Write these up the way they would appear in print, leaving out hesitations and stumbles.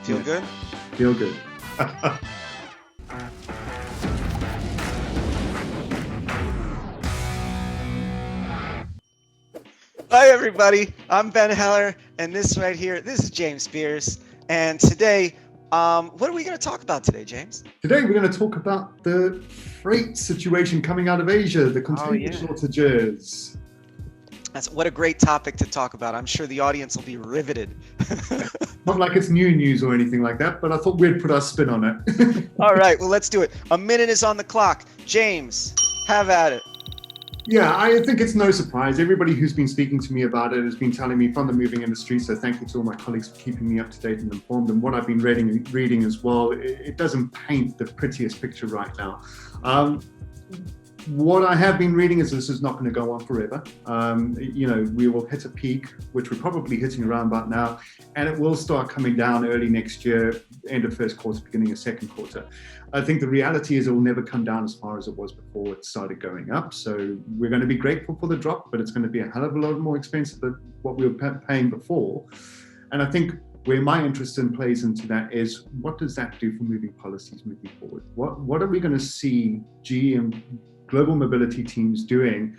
Feel good? Feel good. Hi, everybody. I'm Ben Heller, and this right here, this is James Speirs. And today, what are we going to talk about today, James? Today we're going to talk about the freight situation coming out of Asia, the container shortages. What a great topic to talk about. I'm sure the audience will be riveted. Not like it's new news or anything like that, but I thought we'd put our spin on it. All right, well, let's do it. A minute is on the clock. James, have at it. Yeah, I think it's no surprise. Everybody who's been speaking to me about it has been telling me from the moving industry, so thank you to all my colleagues for keeping me up to date and informed. And what I've been reading as well, it doesn't paint the prettiest picture right now. What I have been reading is this is not going to go on forever. We will hit a peak, which we're probably hitting around about now, and it will start coming down early next year, end of first quarter, beginning of second quarter. I think the reality is it will never come down as far as it was before it started going up. So we're going to be grateful for the drop, but it's going to be a hell of a lot more expensive than what we were paying before. And I think where my interest in plays into that is, what does that do for moving policies moving forward? What are we going to see GM global mobility teams doing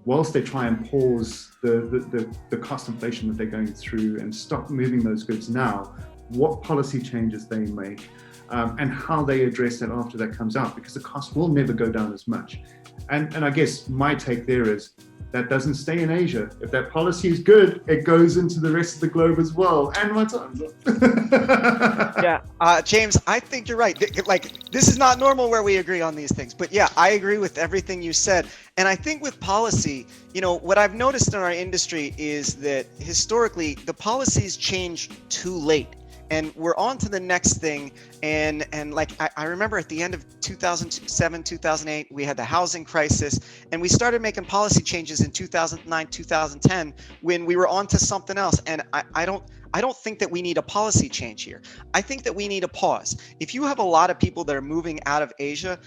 whilst they try and pause the cost inflation that they're going through and stop moving those goods now? What policy changes they make and how they address that after that comes out, because the cost will never go down as much. And I guess my take there is that doesn't stay in Asia. If that policy is good, it goes into the rest of the globe as well. And my time's up. Yeah, James, I think you're right. Like, this is not normal where we agree on these things. But yeah, I agree with everything you said. And I think with policy, what I've noticed in our industry is that historically, the policies change too late. And we're on to the next thing. And like, I remember at the end of 2007, 2008, we had the housing crisis, and we started making policy changes in 2009, 2010, when we were on to something else. And I don't think that we need a policy change here. I think that we need a pause. If you have a lot of people that are moving out of Asia,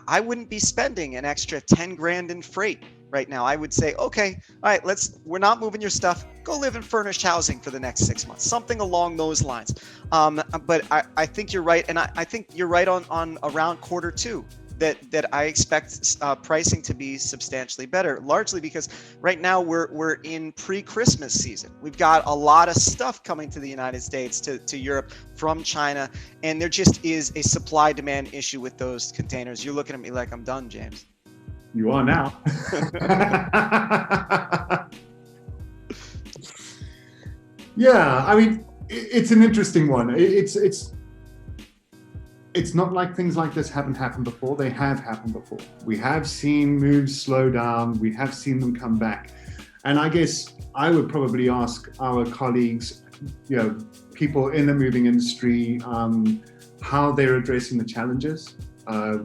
I wouldn't be spending an extra 10 grand in freight right now. I would say, okay, all right, we're not moving your stuff. Go live in furnished housing for the next 6 months, something along those lines. But I think you're right. And I think you're right on around quarter two. That I expect pricing to be substantially better, largely because right now we're in pre-Christmas season. We've got a lot of stuff coming to the United States, to Europe from China, and there just is a supply-demand issue with those containers. You're looking at me like I'm done, James. You are now. Yeah, I mean, it's an interesting one. It's not like things like this haven't happened before. They have happened before. We have seen moves slow down. We have seen them come back. And I guess I would probably ask our colleagues, people in the moving industry, how they're addressing the challenges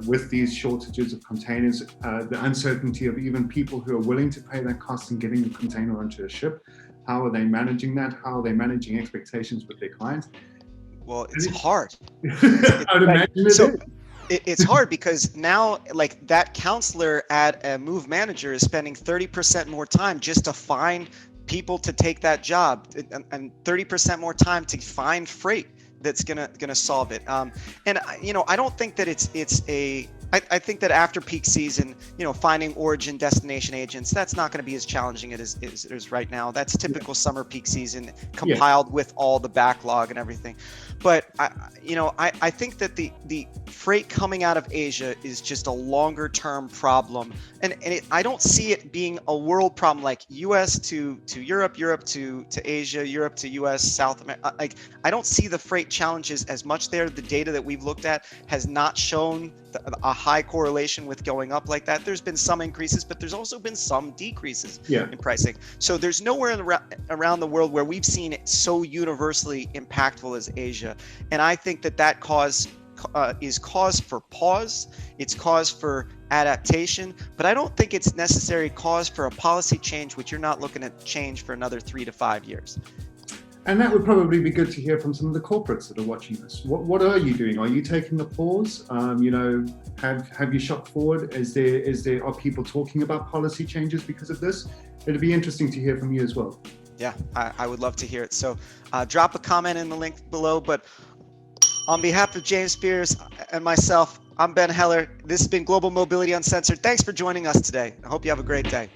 with these shortages of containers, the uncertainty of even people who are willing to pay that cost and getting the container onto a ship. How are they managing that? How are they managing expectations with their clients? Well, it's hard. I'd imagine It's hard because now, like, that counselor at a move manager is spending 30% more time just to find people to take that job, and 30% more time to find freight that's gonna solve it. And I don't think that I think that after peak season, finding origin destination agents, that's not going to be as challenging as it is right now. That's typical summer peak season compiled with all the backlog and everything. But I think that the freight coming out of Asia is just a longer term problem, and I don't see it being a world problem like U.S. to Europe, Europe to Asia, Europe to U.S., South America. Like, I don't see the freight challenges as much there. The data that we've looked at has not shown a high correlation with going up like that. There's been some increases, but there's also been some decreases in pricing. So there's nowhere around the world where we've seen it so universally impactful as Asia. And I think that is cause for pause. It's cause for adaptation, but I don't think it's necessary cause for a policy change, which you're not looking at change for another 3 to 5 years. And that would probably be good to hear from some of the corporates that are watching this. What are you doing? Are you taking the pause? Have you shot forward? Are people talking about policy changes because of this? It'd be interesting to hear from you as well. Yeah, I would love to hear it. So drop a comment in the link below. But On behalf of James Speirs and myself, I'm Ben Heller. This has been Global Mobility Uncensored. Thanks for joining us today. I hope you have a great day.